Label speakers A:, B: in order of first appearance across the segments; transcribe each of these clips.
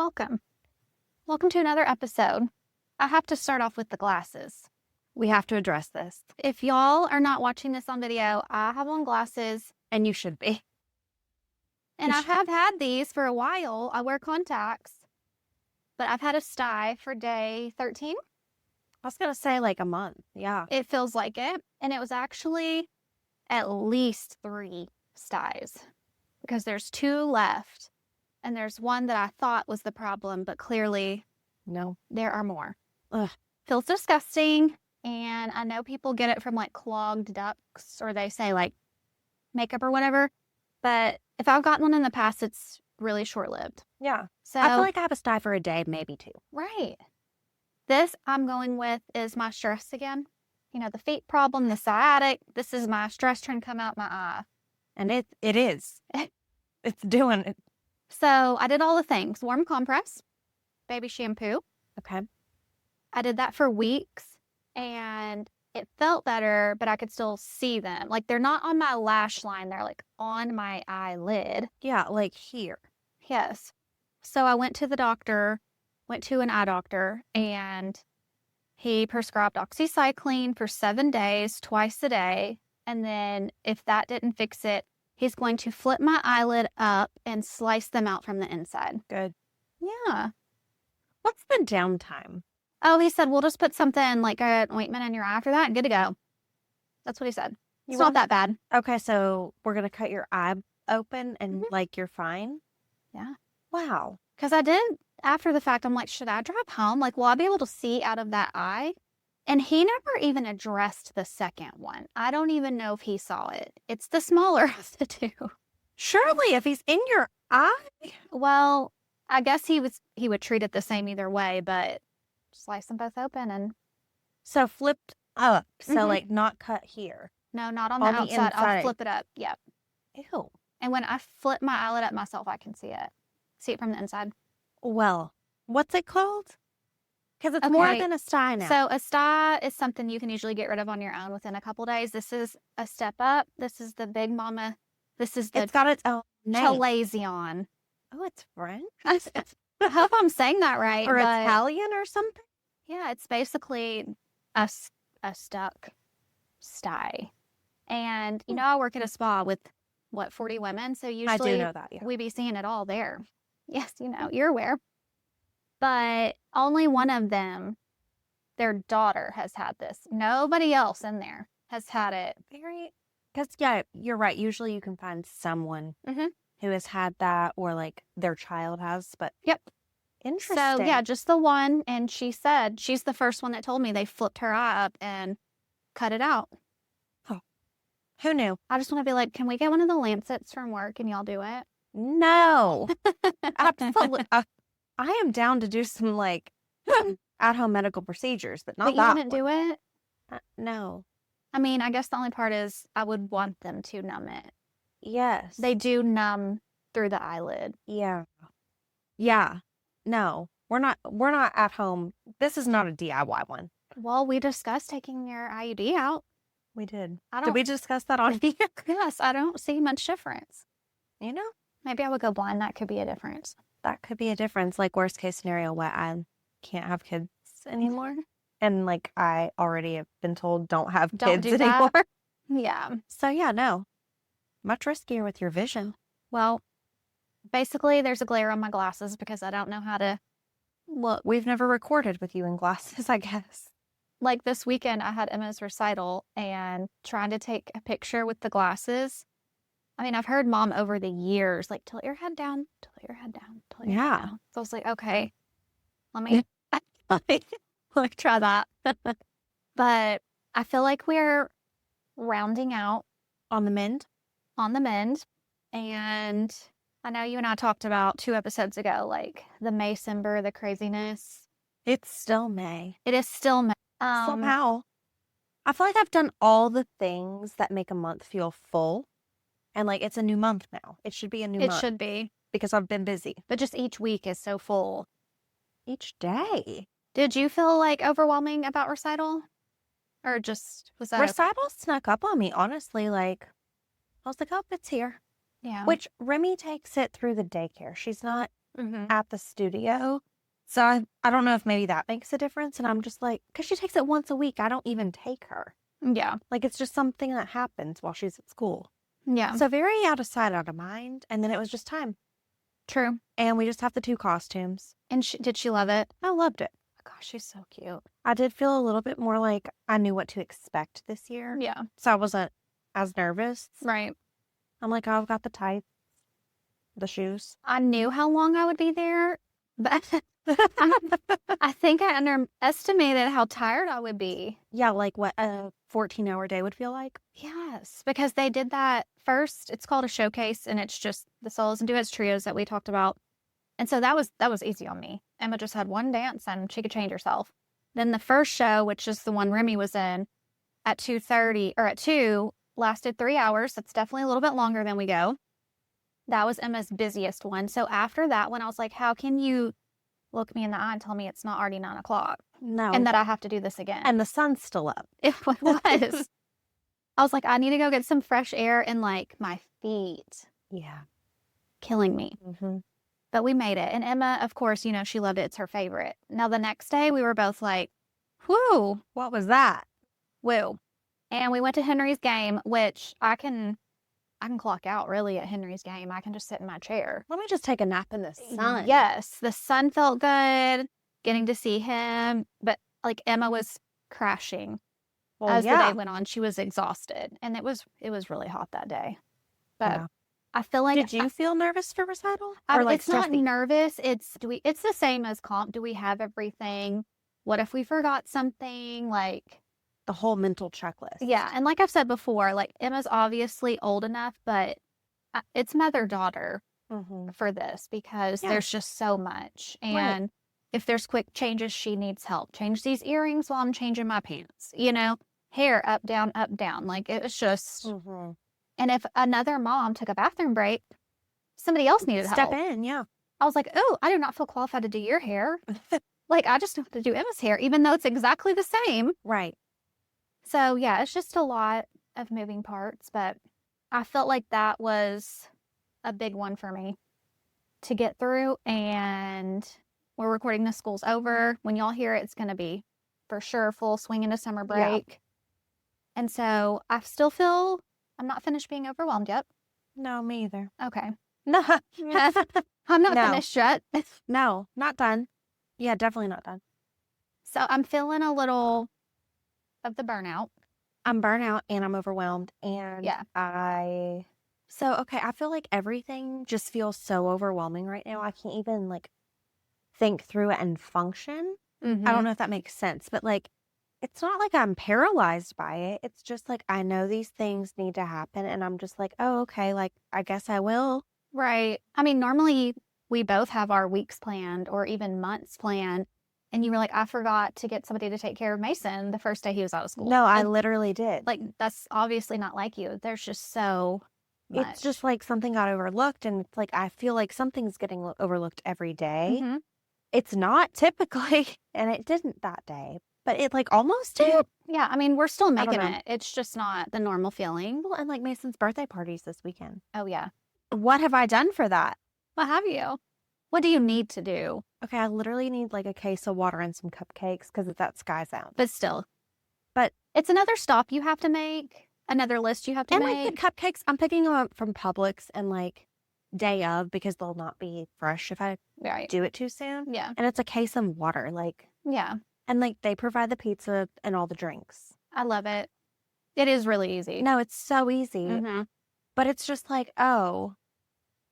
A: Welcome. Welcome to another episode. I have to start off with the glasses.
B: We have to address this.
A: If y'all are not watching this on video, I have on glasses.
B: And you should be.
A: And I have had these for a while. I wear contacts. But I've had a Stye for day 13.
B: I was going to say like a month. Yeah.
A: It feels like it. And it was actually at least 3 Styes. Because there's 2 left. And there's one that I thought was the problem, but clearly
B: No.
A: there are more.
B: Ugh.
A: Feels disgusting. And I know people get it from like clogged ducts, or they say like makeup or whatever. But if I've gotten one in the past, it's really short-lived.
B: Yeah.
A: So
B: I feel like I have a Stye for a day, maybe 2.
A: right. This I'm going with is my stress again. You know, the feet problem, the sciatic. This is my stress trying to come out my eye.
B: And it is. It's doing it.
A: So I did all the things. Warm compress, baby shampoo.
B: Okay.
A: I did that for weeks and it felt better, but I could still see them. Like they're not on my lash line. They're like on my eyelid.
B: Yeah, like here.
A: Yes. So I went to the doctor, went to an eye doctor, and he prescribed oxycycline for 7 days, twice a day. And then if that didn't fix it, he's going to flip my eyelid up and slice them out from the inside.
B: Good.
A: Yeah.
B: What's the downtime?
A: Oh, he said, we'll just put something like an ointment in your eye after that and good to go. That's what he said. It's not that bad.
B: Okay, so we're going to cut your eye open and like you're fine?
A: Yeah.
B: Wow.
A: Because I did, after the fact, I'm like, should I drive home? Like, will I be able to see out of that eye? And he never even addressed the second one. I don't even know if he saw it. It's the smaller of the 2.
B: Surely if he's in your eye?
A: Well, I guess he would treat it the same either way, but slice them both open and
B: So flipped up. So
A: Mhm.
B: like not cut here.
A: no, not on the
B: On the
A: outside. I'll
B: inside.
A: flip it up. Yep.
B: Ew.
A: And when I flip my eyelid up myself, I can see it. See it from the inside.
B: Well, what's it called? Because it's more
A: Okay,
B: than a Stye now.
A: So a Stye is something you can usually get rid of on your own within a couple days. This is a step up. This is the Big Mama. This is the
B: It's got its own name.
A: Chalazion.
B: Oh, it's French?
A: I hope I'm saying that right.
B: Or
A: but
B: Italian or something?
A: yeah, it's basically a stuck Stye. And, you know, I work at a spa with, 40 women? So
B: I
A: usually
B: do know that, yeah.
A: we be seeing it all there. Yes, you know, you're aware. But only one of them, their daughter has had this. Nobody else in there has had it.
B: Because, yeah, you're right. Usually you can find someone
A: Mhm.
B: who has had that or, like, their child has. But
A: Yep.
B: interesting.
A: So, yeah, just the one. And she said, she's the first one that told me they flipped her eye up and cut it out.
B: Who knew?
A: I just want to be like, can we get one of the lancets from work and y'all do it?
B: No. Absolutely. I am down to do some, like, at-home medical procedures, but not
A: But you
B: that
A: wouldn't
B: one.
A: do it?
B: No.
A: I mean, I guess the only part is I would want them to numb it.
B: Yes.
A: They do numb through the eyelid.
B: Yeah. Yeah. No. We're not at home. This is not a DIY one.
A: Well, we discussed taking your IUD out.
B: We did.
A: I
B: Did
A: don't.
B: we discuss that on here?
A: Yes, I don't see much difference.
B: You know,
A: Maybe I would go blind. That could be a difference.
B: that could be a difference. Like worst case scenario, what I can't have kids anymore. And like I already have been told don't have
A: Don't
B: kids
A: do that.
B: anymore.
A: Yeah.
B: So yeah, no. Much riskier with your vision.
A: Well, basically, there's a glare on my glasses because I don't know how to look.
B: We've never recorded with you in glasses, I guess.
A: Like this weekend, I had Emma's recital and trying to take a picture with the glasses. I mean, I've heard Mom over the years, like, tilt your head down, tilt your head down, tilt your head
B: Yeah.
A: down. So I was like, okay, let me try that. But I feel like we're rounding out
B: On the mend.
A: on the mend. And I know you and I talked about 2 episodes ago, like the Maycember, the craziness.
B: It's still May.
A: It is still May.
B: Somehow. I feel like I've done all the things that make a month feel full. And like it's a new month now. It should be a new
A: It
B: month
A: should be.
B: because I've been busy.
A: But just each week is so full.
B: Each day.
A: Did you feel like overwhelming about recital? Or just was that
B: Recital snuck up on me, honestly. Like, I was like, oh, it's here.
A: yeah.
B: Which Remy takes it through the daycare. She's not at the studio. So I don't know if maybe that makes a difference. And I'm just like, because she takes it once a week. I don't even take her.
A: Yeah.
B: Like, it's just something that happens while she's at school.
A: Yeah.
B: So very out of sight, out of mind. And then it was just time.
A: True.
B: And we just have the 2 costumes.
A: And did she love it?
B: I loved it.
A: Gosh, she's so cute.
B: I did feel a little bit more like I knew what to expect this year.
A: Yeah.
B: So I wasn't as nervous.
A: Right.
B: I'm like, oh, I've got the tights, the shoes.
A: I knew how long I would be there, but I think I underestimated how tired I would be.
B: Yeah, like what a 14-hour day would feel like.
A: Yes, because they did that first. It's called a showcase, and it's just the solos and duets trios that we talked about. And so that was easy on me. Emma just had one dance, and she could change herself. Then the first show, which is the one Remy was in, at 2:30 or at 2, lasted 3 hours. That's definitely a little bit longer than we go. That was Emma's busiest one. So after that one, I was like, how can you look me in the eye and tell me it's not already 9 o'clock
B: No.
A: and that I have to do this again?
B: And the sun's still up.
A: It was. I was like, I need to go get some fresh air and like my feet
B: Yeah.
A: killing me.
B: Mm-hmm.
A: But we made it. And Emma, of course, you know, she loved it. It's her favorite. Now, the next day, we were both like, whoo,
B: What was that?
A: woo. And we went to Henry's game, which I can clock out really at Henry's game. I can just sit in my chair.
B: Let me just take a nap in the sun.
A: Yes, the sun felt good, getting to see him. But like Emma was crashing as the day went on. She was exhausted. And it was really hot that day. But
B: Yeah.
A: I feel like
B: Did you feel nervous for recital? Or like
A: it's not
B: stressy?
A: nervous. It's the same as comp. Do we have everything? What if we forgot something? Like,
B: The whole mental checklist.
A: yeah. And like I've said before, like Emma's obviously old enough, but it's mother-daughter
B: Mm-hmm.
A: for this because
B: Yeah.
A: there's just so much. And if there's quick changes, she needs help. Change these earrings while I'm changing my pants, you know, hair up, down, up, down. Like it was just,
B: Mm-hmm.
A: and if another mom took a bathroom break, somebody else needed
B: Step
A: help.
B: in, yeah.
A: I was like, oh, I do not feel qualified to do your hair. Like, I just have to do Emma's hair, even though it's exactly the same.
B: Right.
A: So, yeah, it's just a lot of moving parts, but I felt like that was a big one for me to get through. And we're recording this, school's over. When y'all hear it, it's going to be for sure full swing into summer break. And so I still feel I'm not finished being overwhelmed yet.
B: No, me either.
A: Okay.
B: No.
A: I'm not
B: No.
A: finished yet.
B: No, not done. Yeah, definitely not done.
A: So I'm feeling a little of the burnout.
B: I'm burnout and I'm overwhelmed. And
A: Yeah.
B: I feel like everything just feels so overwhelming right now. I can't even like think through it and function. I don't know if that makes sense, but like, it's not like I'm paralyzed by it. It's just like, I know these things need to happen. And I'm just like, oh, okay. Like, I guess I will.
A: Right. I mean, normally we both have our weeks planned or even months planned. And you were like, I forgot to get somebody to take care of Mason the first day he was out of school.
B: No, I
A: And,
B: literally did.
A: like, that's obviously not like you. There's just so much.
B: It's just like something got overlooked. And it's like, I feel like something's getting overlooked every day.
A: Mhm.
B: It's not typically, and it didn't that day, but it like almost did.
A: Yeah. I mean, we're still
B: don't
A: making
B: know.
A: it. It's just not the normal feeling.
B: Well, and like Mason's birthday parties this weekend.
A: Oh, yeah.
B: What have I done for that?
A: What have you? What do you need to do?
B: Okay, I literally need like a case of water and some cupcakes because it's at Sky's out.
A: But still.
B: But
A: it's another stop you have to make, another list you have to
B: and
A: make.
B: like the cupcakes, I'm picking them up from Publix and like day of because they'll not be fresh if I
A: Right.
B: do it too soon.
A: Yeah.
B: And it's a case of water, like,
A: Yeah.
B: and like they provide the pizza and all the drinks.
A: I love it. It is really easy.
B: No, it's so easy.
A: Mhm.
B: But it's just like, oh,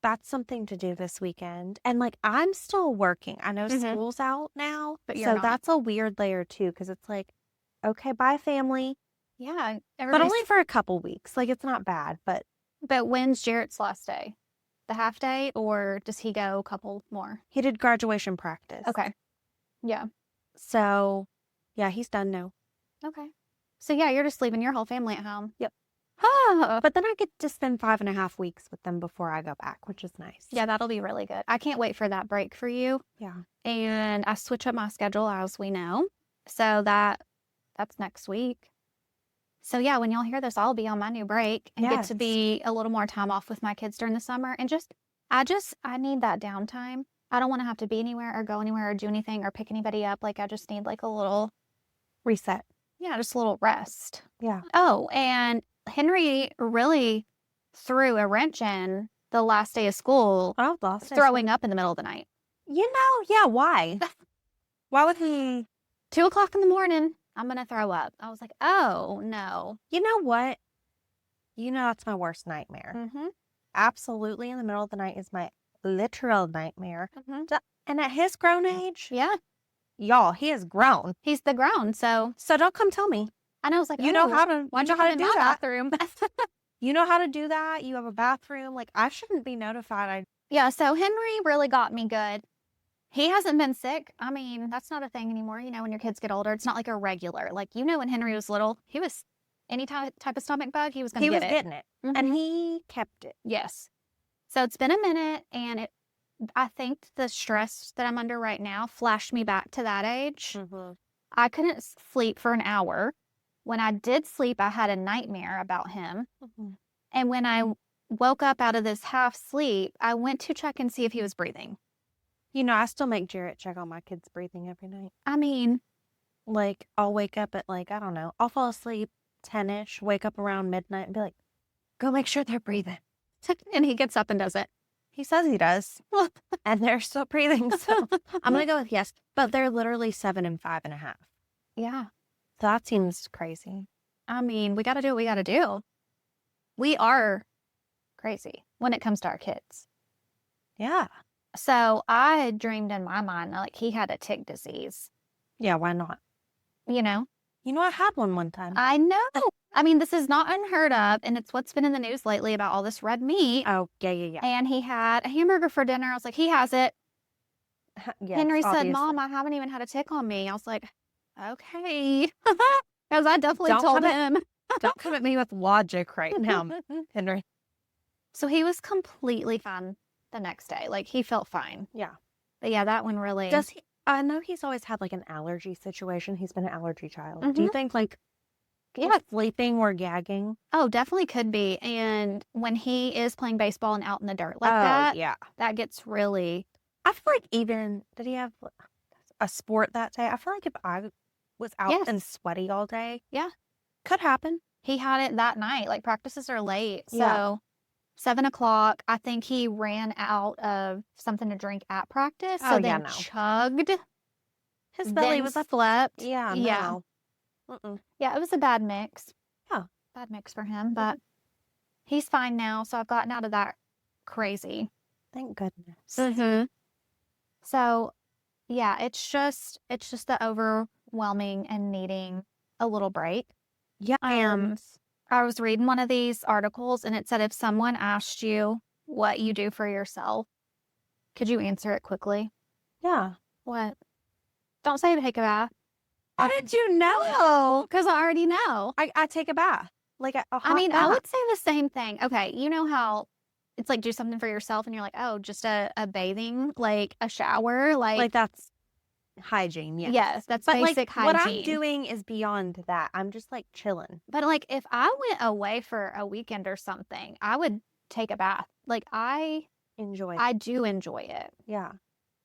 B: that's something to do this weekend. And like, I'm still working. I know
A: Mhm.
B: school's out now.
A: But
B: so
A: you're not.
B: that's a weird layer too, because it's like, okay, bye family.
A: Yeah.
B: But only for a couple weeks. Like, it's not bad, but
A: But when's Jarrett's last day? The half day, or does he go a couple more?
B: he did graduation practice.
A: Okay. Yeah.
B: So, yeah, he's done now.
A: Okay. So yeah, you're just leaving your whole family at home.
B: Yep.
A: Ah.
B: But then I get to spend 5.5 weeks with them before I go back, which is nice.
A: Yeah, that'll be really good. I can't wait for that break for you.
B: Yeah.
A: And I switch up my schedule as we know. So that's next week. So yeah, when y'all hear this, I'll be on my new break and get to
B: Yes.
A: be a little more time off with my kids during the summer. And I need that downtime. I don't want to have to be anywhere or go anywhere or do anything or pick anybody up. Like, I just need like a little
B: reset.
A: Yeah, just a little rest.
B: Yeah.
A: Oh, and Henry really threw a wrench in the last day of school, throwing up in the middle of the night.
B: Yeah, why? Why would he?
A: 2:00 in the morning, I'm going to throw up. I was like, oh, no.
B: You know what? That's my worst nightmare.
A: Mm-hmm.
B: Absolutely, in the middle of the night is my literal nightmare.
A: Mm-hmm.
B: And at his grown age,
A: Yeah.
B: y'all, he is grown.
A: He's the grown, so
B: don't come tell me.
A: And I was like,
B: you know how to
A: why'd
B: you
A: you
B: know how
A: come
B: to
A: in
B: do
A: my
B: that.
A: bathroom?
B: You know how to do that. You have a bathroom. Like, I shouldn't be notified.
A: Yeah, so Henry really got me good. He hasn't been sick. I mean, that's not a thing anymore. When your kids get older, it's not like a regular. Like, when Henry was little, he was any type of stomach bug, he was going to get it.
B: He was getting it.
A: Mm-hmm.
B: And he kept it.
A: Yes. So it's been a minute, and I think the stress that I'm under right now flashed me back to that age.
B: Mm-hmm.
A: I couldn't sleep for an hour. When I did sleep, I had a nightmare about him.
B: Mm-hmm.
A: And when I woke up out of this half sleep, I went to check and see if he was breathing.
B: I still make Jarrett check on my kids' breathing every night.
A: I mean,
B: like, I'll wake up at, like, I don't know, I'll fall asleep 10-ish, wake up around midnight and be like, go make sure they're breathing.
A: And he gets up and does it.
B: He says he does. And they're still breathing. So I'm going to go with yes. But they're literally 7 and 5.5.
A: Yeah.
B: So that seems crazy.
A: I mean, we got to do what we got to do. We are crazy when it comes to our kids.
B: Yeah.
A: So I dreamed in my mind, like, he had a tick disease.
B: Yeah, why not? I had one time.
A: I know. I mean, this is not unheard of, and it's what's been in the news lately about all this red meat.
B: Oh, yeah.
A: And he had a hamburger for dinner. I was like, he has it.
B: Yes,
A: Henry
B: obviously.
A: said, Mom, I haven't even had a tick on me. I was like, okay. Because I definitely told him.
B: Don't come at me with logic right now, Henry.
A: So he was completely fine the next day. Like, he felt fine.
B: Yeah.
A: But yeah, that one really.
B: Does he? I know he's always had, like, an allergy situation. He's been an allergy child. Do you think, like, sleeping or gagging?
A: Oh, definitely could be. And when he is playing baseball and out in the dirt like that,
B: yeah,
A: that gets really.
B: I feel like did he have a sport that day? I feel like if I was out and sweaty all day, could happen.
A: He had it that night. Like, practices are late, so 7:00. I think he ran out of something to drink at practice, so then chugged.
B: His belly was
A: slept.
B: Yeah,
A: yeah.
B: No.
A: Yeah, it was a bad mix.
B: Yeah,
A: bad mix for him, but he's fine now. So I've gotten out of that crazy.
B: Thank goodness.
A: Mm-hmm. So, yeah, it's just the overwhelming and needing a little break.
B: Yeah,
A: I was reading one of these articles, and it said if someone asked you what you do for yourself, could you answer it quickly?
B: Yeah.
A: What? Don't say take a bath.
B: How did you know?
A: Because I already know.
B: I take a bath. Like a hot
A: I mean,
B: bath.
A: I would say the same thing. Okay, you know how it's like do something for yourself, and you're like, oh, just a bathing, like a shower, like
B: that's hygiene. Yes,
A: yes, that's basic hygiene.
B: What I'm doing is beyond that. I'm just like chilling.
A: But like, if I went away for a weekend or something, I would take a bath. Like, I do enjoy it.
B: Yeah.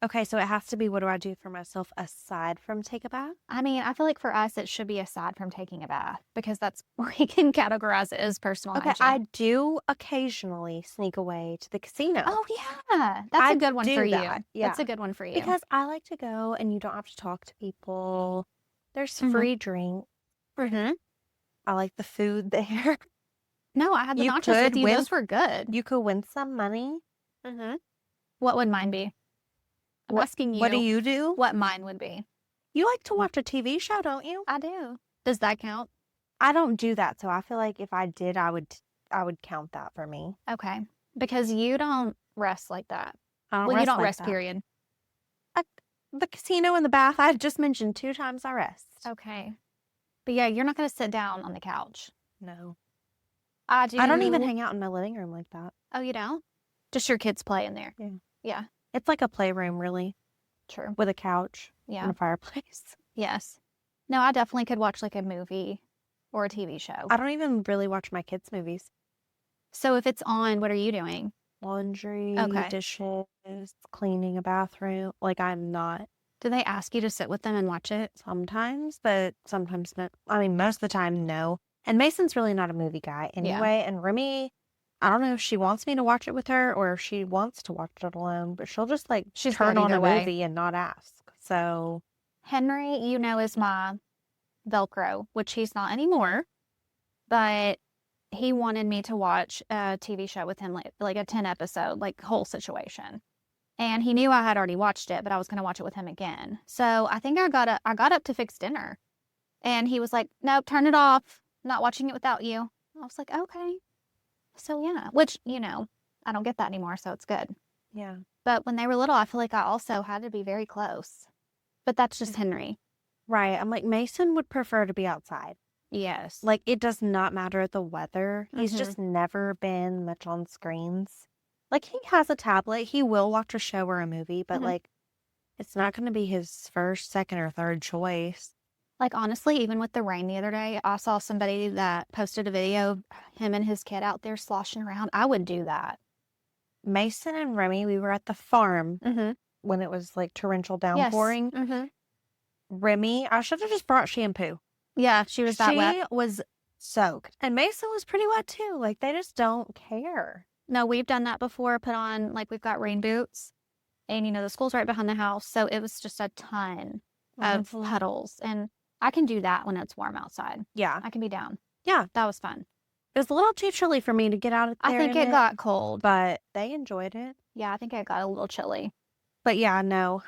B: Okay, so it has to be, what do I do for myself aside from take a bath?
A: I mean, I feel like for us, it should be aside from taking a bath, because that's we can categorize it as personal hygiene.
B: I do occasionally sneak away to the casino.
A: Oh, yeah. That's a good one for you. Yeah. That's a good one for you.
B: Because I like to go and you don't have to talk to people. There's free drink.
A: Mm-hmm.
B: I like the food there.
A: No, I had the nachos with you. Those were good.
B: You could win some money.
A: Mm-hmm. What would mine be? I'm asking you.
B: What do you do?
A: What mine would be?
B: You like to watch a TV show, don't you?
A: I do. Does that count?
B: I don't do that, so I feel like if I did, I would count that for me.
A: Okay. Because you don't rest like that.
B: You don't rest,
A: period.
B: The casino and the bath, I just mentioned 2 times I rest.
A: Okay. But yeah, you're not going to sit down on the couch.
B: No.
A: I do.
B: I don't even hang out in my living room like that.
A: Oh, you don't? Just your kids play in there.
B: Yeah.
A: Yeah.
B: It's like a playroom, really.
A: True.
B: With a couch.
A: Yeah.
B: And a fireplace.
A: Yes. No, I definitely could watch like a movie or a TV show.
B: I don't even really watch my kids' movies.
A: So if it's on, what are you doing?
B: laundry,
A: Okay.
B: dishes, cleaning a bathroom. Like, I'm not
A: Do they ask you to sit with them and watch it?
B: sometimes, but sometimes not. I mean, most of the time, no. And Mason's really not a movie guy anyway. And Remy, I don't know if she wants me to watch it with her or if she wants to watch it alone, but she'll just like
A: She's
B: turn
A: good
B: on
A: either
B: a
A: way.
B: movie and not ask. So
A: Henry, is my Velcro, which he's not anymore, but he wanted me to watch a TV show with him, like a 10 episode, like whole situation. And he knew I had already watched it, but I was going to watch it with him again. So I think I got up to fix dinner, and he was like, "Nope, turn it off. I'm not watching it without you." I was like, "Okay." So yeah, which I don't get that anymore, so it's good.
B: yeah.
A: But when they were little, I feel like I also had to be very close. But that's just Henry.
B: Right. I'm like, Mason would prefer to be outside.
A: Yes.
B: Like, it does not matter the weather. He's just never been much on screens. Like, he has a tablet. He will watch a show or a movie, but like, it's not going to be his first, second, or third choice.
A: Like, honestly, even with the rain the other day, I saw somebody that posted a video of him and his kid out there sloshing around. I would do that.
B: Mason and Remy, we were at the farm when it was like torrential downpouring.
A: Yes.
B: Remy, I should have just brought shampoo.
A: Yeah, she was that wet.
B: She was soaked. And Mason was pretty wet too. Like, they just don't care.
A: No, we've done that before. Put on, like, we've got rain boots. And, the school's right behind the house. So it was just a ton of puddles. And I can do that when it's warm outside.
B: Yeah.
A: I can be down.
B: Yeah.
A: That was fun.
B: It was a little too chilly for me to get out of there.
A: I think it got cold.
B: But they enjoyed it.
A: Yeah, I think it got a little chilly.
B: But yeah, no.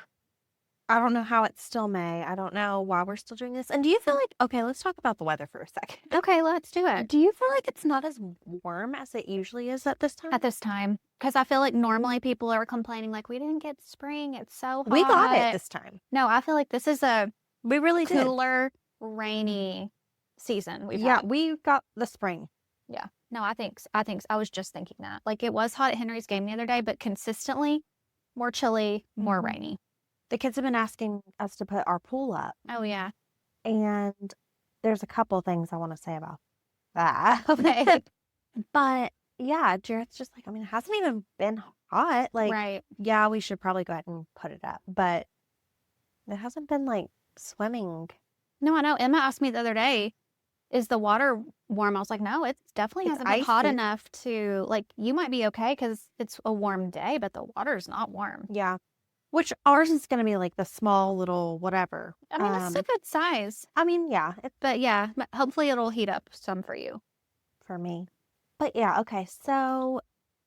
B: I don't know how it's still May. I don't know why we're still doing this. And do you feel like, okay, let's talk about the weather for a second.
A: Okay, let's do it.
B: Do you feel like it's not as warm as it usually is at this time?
A: At this time. Because I feel like normally people are complaining, like, we didn't get spring. It's so hot.
B: We got it this time.
A: No, I feel like this is a
B: we really
A: cooler, rainy season we've
B: had.
A: had.
B: We got the spring.
A: Yeah. No, I think I was just thinking that. Like, it was hot at Henry's game the other day, but consistently more chilly, more rainy.
B: The kids have been asking us to put our pool up.
A: Oh, yeah.
B: And there's a couple things I want to say about that.
A: Okay.
B: But yeah, Jared's just like, I mean, it hasn't even been hot. Like,
A: right.
B: Yeah, we should probably go ahead and put it up. But it hasn't been like swimming.
A: No, I know. Emma asked me the other day, is the water warm? I was like, no, it definitely hasn't been hot enough to, like, you might be okay because it's a warm day, but the water's not warm.
B: Yeah. Which ours is going to be like the small little whatever.
A: I mean, it's a good size.
B: I mean, yeah.
A: But yeah, hopefully it'll heat up some for you.
B: For me. But yeah, okay. So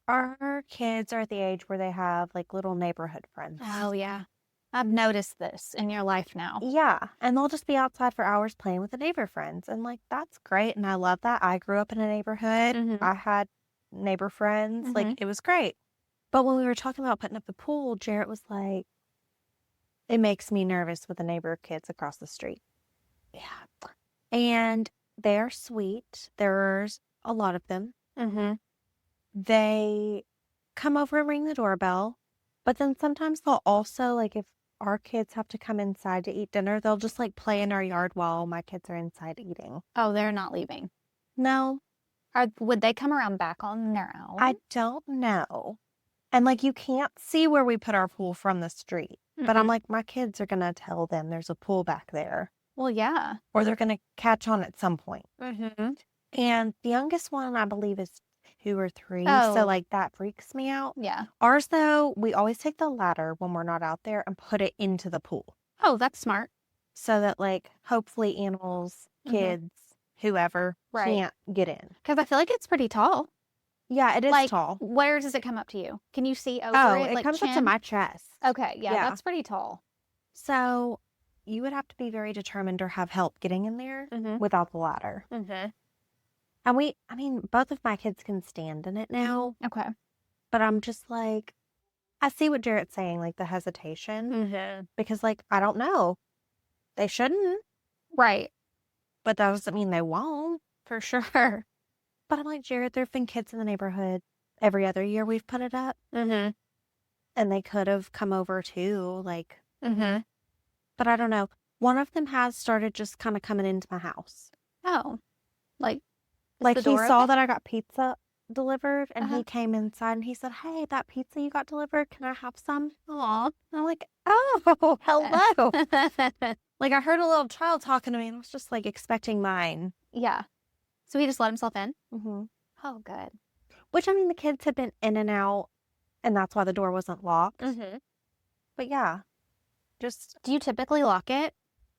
B: our kids are at the age where they have like little neighborhood friends.
A: Oh, yeah. I've noticed this in your life now.
B: Yeah. And they'll just be outside for hours playing with the neighbor friends. And like, that's great. And I love that. I grew up in a neighborhood. I had neighbor friends. Like, it was great. But when we were talking about putting up the pool, Jarrett was like, it makes me nervous with the neighbor kids across the street. Yeah. And they're sweet. There's a lot of them. They come over and ring the doorbell. But then sometimes they'll also, like, if our kids have to come inside to eat dinner, they'll just, like, play in our yard while my kids are inside eating.
A: Oh, they're not leaving.
B: No.
A: Would they come around back on their own?
B: I don't know. And, like, you can't see where we put our pool from the street. But I'm like, my kids are going to tell them there's a pool back there.
A: Well, yeah.
B: Or they're going to catch on at some point. And the youngest one, I believe, is 2 or 3.
A: Oh.
B: So, like, that freaks me out.
A: Yeah.
B: Ours, though, we always take the ladder when we're not out there and put it into the pool.
A: Oh, that's smart.
B: So that, like, hopefully animals, kids, whoever can't get in.
A: Because I feel like it's pretty tall.
B: Yeah, it is
A: like,
B: tall.
A: Where does it come up to you? Can you see over it?
B: It comes up to my chest.
A: Okay, yeah, that's pretty tall.
B: So you would have to be very determined or have help getting in there without the ladder. And both of my kids can stand in it now.
A: Okay.
B: But I'm just like, I see what Jarrett's saying, like the hesitation. Because, like, I don't know. They shouldn't.
A: Right.
B: But that doesn't mean they won't.
A: For sure.
B: But I'm like, Jarrett, there have been kids in the neighborhood every other year we've put it up. And they could have come over too, like. But I don't know. One of them has started just kind of coming into my house.
A: Oh. Like
B: he saw that I got pizza delivered, and he came inside and he said, "Hey, that pizza you got delivered, can I have some?"
A: Aw.
B: And I'm like, "Oh, hello." Like, I heard a little child talking to me and I was just like expecting mine.
A: Yeah. So he just let himself in?
B: Mm-hmm.
A: Oh, good.
B: Which, I mean, the kids had been in and out, and that's why the door wasn't locked.
A: Mm-hmm.
B: But yeah, just,
A: Do you typically lock it?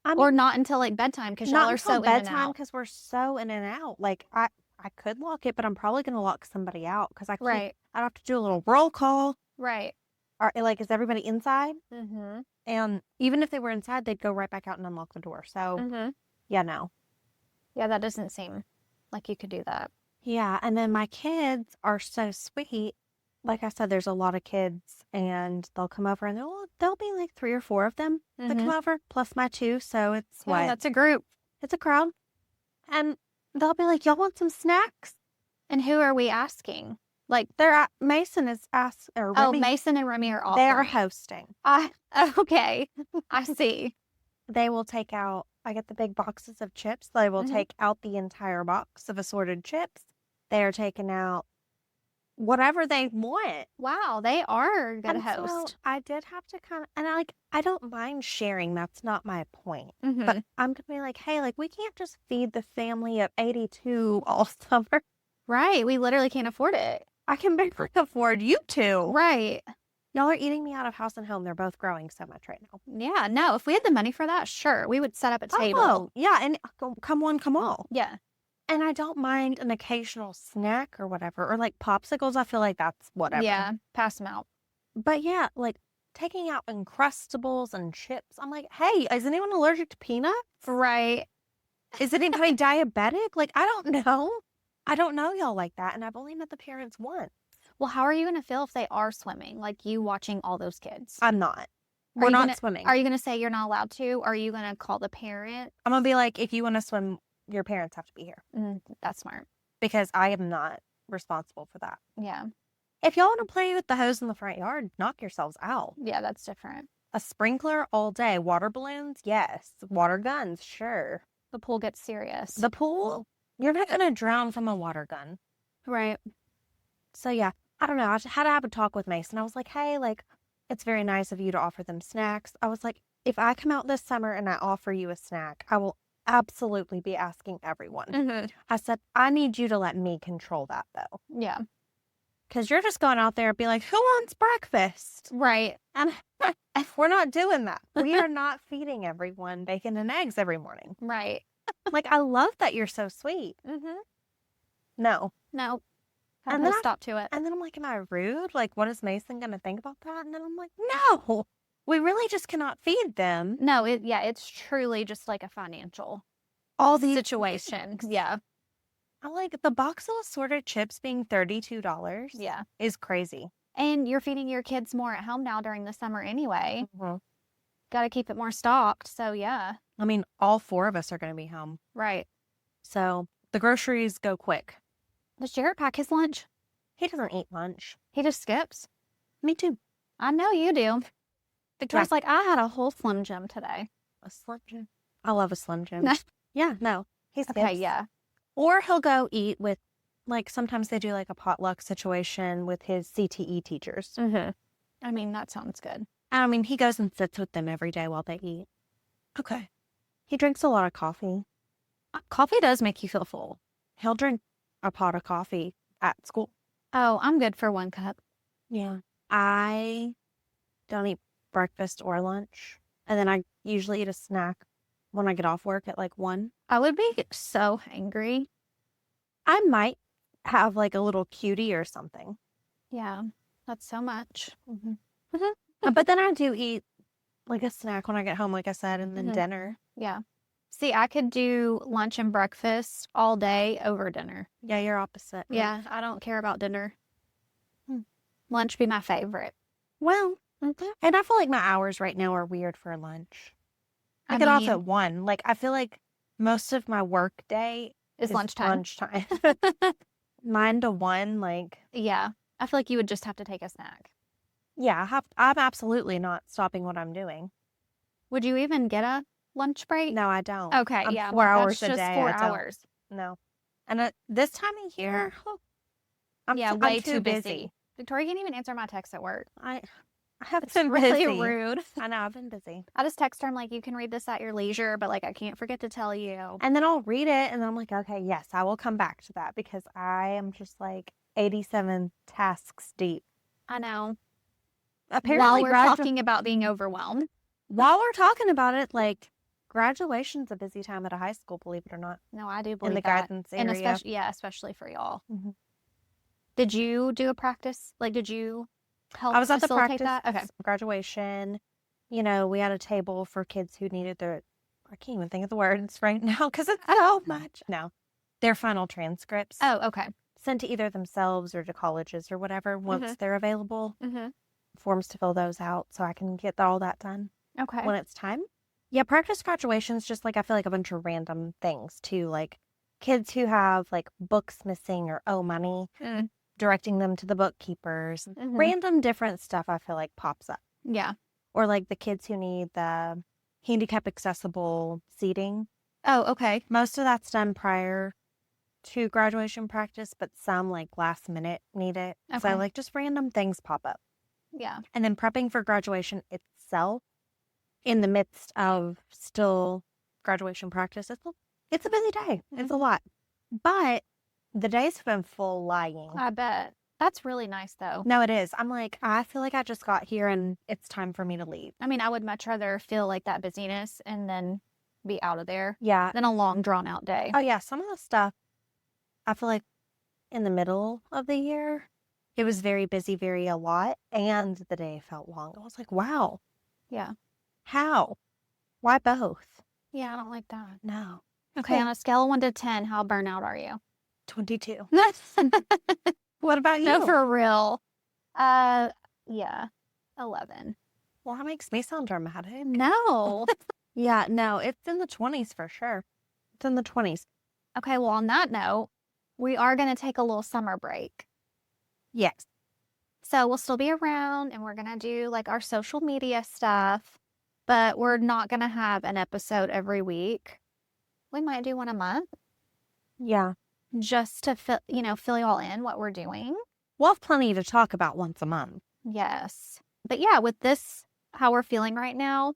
B: I mean,
A: Or not until like bedtime because y'all
B: not
A: are
B: until
A: so in and
B: bedtime
A: out?
B: because we're so in and out. Like, I could lock it, but I'm probably going to lock somebody out because I can't.
A: Right.
B: I'd have to do a little roll call.
A: Right.
B: Or, like, is everybody inside?
A: Mm-hmm.
B: And even if they were inside, they'd go right back out and unlock the door. So,
A: Mm-hmm.
B: yeah, no.
A: Yeah, that doesn't seem like you could do that.
B: Yeah, and then my kids are so sweet. Like I said, there's a lot of kids, and they'll come over, and there'll be like 3 or 4 of them that come over, plus my 2. So it's
A: Yeah,
B: what?
A: that's a group.
B: It's a crowd. And they'll be like, "Y'all want some snacks?"
A: And who are we asking? Like,
B: Mason is asked, or
A: oh,
B: Remy,
A: Mason and Remy are
B: they are
A: offering.
B: hosting.
A: Okay. I see.
B: They will take out, I get the big boxes of chips. They will take out the entire box of assorted chips. They are taking out whatever they want.
A: Wow, they are going to
B: And so
A: host.
B: I did have to kind of, and I don't mind sharing. That's not my point.
A: Mm-hmm.
B: But I'm going to be like, hey, like, we can't just feed the family of 82 all summer.
A: Right. We literally can't afford it.
B: I can barely afford you two.
A: Right.
B: Y'all are eating me out of house and home. They're both growing so much right now.
A: Yeah. No, if we had the money for that, sure. We would set up a table.
B: Oh, yeah. And come one, come all.
A: Yeah.
B: And I don't mind an occasional snack or whatever. Or like popsicles. I feel like that's whatever.
A: Yeah. Pass them out.
B: But yeah, like taking out Uncrustables and chips. I'm like, hey, is anyone allergic to peanuts?
A: Right.
B: Is anybody diabetic? Like, I don't know. I don't know y'all like that. And I've only met the parents once.
A: Well, how are you going to feel if they are swimming? Like you watching all those kids?
B: I'm not.
A: Are
B: We're
A: you
B: not
A: gonna-
B: swimming.
A: Are you going to say you're not allowed to? Or are you going to call the parent?
B: I'm going to be like, if you want to swim, your parents have to be here.
A: That's smart.
B: Because I am not responsible for that.
A: Yeah.
B: If y'all want to play with the hose in the front yard, knock yourselves out.
A: Yeah, that's different.
B: A sprinkler all day. Water balloons? Yes. Water guns? Sure.
A: The pool gets serious.
B: The pool? You're not going to drown from a water gun.
A: Right.
B: So, yeah. I don't know. I had to have a talk with Mason. I was like, hey, like, it's very nice of you to offer them snacks. I was like, if I come out this summer and I offer you a snack, I will absolutely be asking everyone.
A: Mm-hmm.
B: I said, I need you to let me control that, though.
A: Yeah.
B: Because you're just going out there and be like, who wants breakfast?
A: Right.
B: And we're not doing that. We are not feeding everyone bacon and eggs every morning.
A: Right.
B: Like, I love that you're so sweet.
A: Mm-hmm.
B: No.
A: No.
B: And then
A: stop to it.
B: And then I'm like, am I rude? Like, what is Mason going to think about that? And then I'm like, no, we really just cannot feed them.
A: No, it's truly just like a financial
B: All these
A: situation. Yeah.
B: I like the box of assorted chips being $32.
A: Yeah.
B: Is crazy.
A: And you're feeding your kids more at home now during the summer anyway.
B: Mm-hmm.
A: Got to keep it more stocked. So, yeah.
B: I mean, all 4 of us are going to be home.
A: Right.
B: So the groceries go quick.
A: Does Jared pack his lunch?
B: He doesn't eat lunch.
A: He just skips.
B: Me too.
A: I know you do. Victoria's like, I had a whole Slim Jim today.
B: A Slim Jim. I love a Slim Jim. Yeah, no. He skips.
A: Okay, yeah.
B: Or he'll go eat with, like, sometimes they do like a potluck situation with his CTE teachers.
A: Mm-hmm. I mean, that sounds good.
B: I mean, he goes and sits with them every day while they eat. Okay. He drinks a lot of coffee.
A: Coffee does make you feel full.
B: He'll drink a pot of coffee at school.
A: Oh, I'm good for 1 cup.
B: Yeah. I don't eat breakfast or lunch. And then I usually eat a snack when I get off work at like 1.
A: I would be so hangry.
B: I might have like a little cutie or something.
A: Yeah, that's so much.
B: Mm-hmm. Mm-hmm. But then I do eat like a snack when I get home, like I said, and then dinner.
A: Yeah. See, I could do lunch and breakfast all day over dinner.
B: Yeah, you're opposite.
A: Yeah, I don't care about dinner. Lunch be my favorite.
B: Well, and I feel like my hours right now are weird for lunch. I get off at 1. Like, I feel like most of my work day
A: is lunchtime.
B: 9 to 1, like.
A: Yeah, I feel like you would just have to take a snack.
B: Yeah, I'm absolutely not stopping what I'm doing.
A: Would you even get a lunch break?
B: No, I don't.
A: Okay,
B: I'm
A: yeah.
B: 4 hours
A: that's
B: a
A: just
B: day.
A: 4 hours.
B: No. And this time of year,
A: way
B: too
A: too busy. Victoria can't even answer my texts at work.
B: I have
A: It's
B: been
A: really
B: busy.
A: rude.
B: I know, I've been busy.
A: I just text her, I'm like, you can read this at your leisure, but like, I can't forget to tell you.
B: And then I'll read it, and then I'm like, okay, yes, I will come back to that because I am just like 87 tasks deep.
A: I know.
B: Apparently,
A: While we're talking about being overwhelmed.
B: While we're talking about it, like, graduation's a busy time at a high school, believe it or not.
A: No, I do believe
B: in the
A: that.
B: guidance
A: And
B: area.
A: especially for y'all.
B: Mm-hmm.
A: Did you do a practice? Like, did you help
B: I was at the
A: facilitate
B: practice
A: that? Okay.
B: graduation. You know, we had a table for kids who needed I can't even think of the words right now because it's so much. No, their final transcripts.
A: Oh, okay.
B: Sent to either themselves or to colleges or whatever once they're available. Forms to fill those out so I can get all that done.
A: Okay.
B: When it's time. Yeah, practice graduation's just like, I feel like a bunch of random things too. Like kids who have like books missing or owe money, directing them to the bookkeepers. Random different stuff I feel like pops up.
A: Yeah.
B: Or like the kids who need the handicap accessible seating.
A: Oh, okay.
B: Most of that's done prior to graduation practice, but some like last minute need it.
A: Okay.
B: So like just random things pop up.
A: Yeah.
B: And then prepping for graduation itself in the midst of still graduation practice, it's a busy day. It's a lot. But the days have been flying.
A: I bet. That's really nice, though.
B: No, it is. I'm like, I feel like I just got here and it's time for me to leave.
A: I mean, I would much rather feel like that busyness and then be out of there.
B: Yeah.
A: Than a long, drawn-out day.
B: Oh, yeah. Some of the stuff, I feel like in the middle of the year, it was very busy, very a lot. And the day felt long. I was like, wow.
A: Yeah.
B: How? Why both?
A: Yeah, I don't like that.
B: No.
A: Okay, on a scale of 1 to 10, how burnout are you?
B: 22. What about you?
A: No, for real. Yeah, 11.
B: Well, that makes me sound dramatic.
A: No.
B: Yeah, no, it's in the 20s for sure. It's in the 20s.
A: Okay, well, on that note, we are going to take a little summer break.
B: Yes.
A: So we'll still be around and we're going to do like our social media stuff, but we're not going to have an episode every week. We might do one a month.
B: Yeah.
A: Just to fill y'all in what we're doing.
B: We'll have plenty to talk about once a month.
A: Yes. But yeah, with this, how we're feeling right now,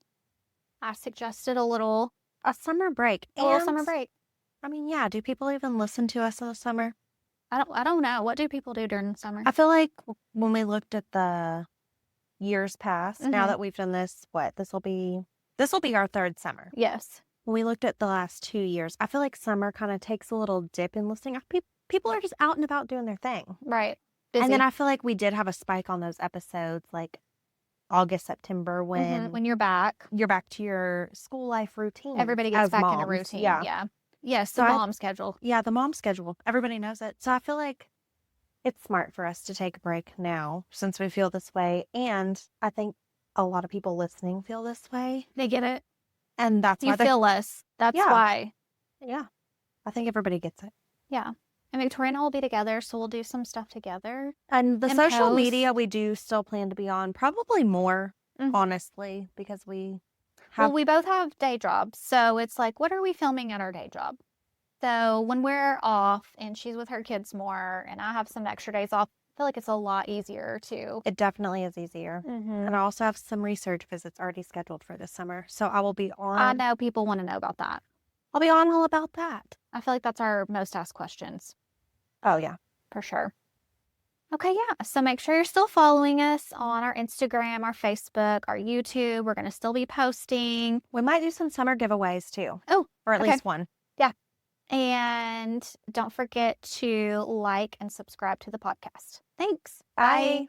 A: I suggested
B: a summer break.
A: A little summer break.
B: I mean, yeah, do people even listen to us in the summer?
A: I don't know. What do people do during the summer?
B: I feel like when we looked at the years past, now that we've done this, this will be our third summer.
A: Yes.
B: When we looked at the last 2 years, I feel like summer kind of takes a little dip in listening. People are just out and about doing their thing.
A: Right. Busy.
B: And then I feel like we did have a spike on those episodes like August, September when
A: you're back.
B: You're back to your school life routine.
A: Everybody gets back in a routine. Yeah. Yes, the mom schedule.
B: Yeah, the mom schedule. Everybody knows it. So I feel like it's smart for us to take a break now since we feel this way. And I think a lot of people listening feel this way.
A: They get it.
B: And that's why
A: you feel less. That's why.
B: Yeah. I think everybody gets it.
A: Yeah. And Victoria and I will be together, so we'll do some stuff together.
B: And the social media we do still plan to be on, probably more, honestly, because we
A: both have day jobs. So it's like, what are we filming at our day job? So when we're off and she's with her kids more and I have some extra days off, I feel like it's a lot easier too.
B: It definitely is easier. And I also have some research visits already scheduled for this summer. So I will be on.
A: I know people want to know about that.
B: I'll be on all about that.
A: I feel like that's our most asked questions.
B: Oh, yeah.
A: For sure. Okay, yeah. So make sure you're still following us on our Instagram, our Facebook, our YouTube. We're going to still be posting.
B: We might do some summer giveaways too.
A: Oh,
B: or at least one.
A: Yeah. And don't forget to like and subscribe to the podcast. Thanks.
B: Bye.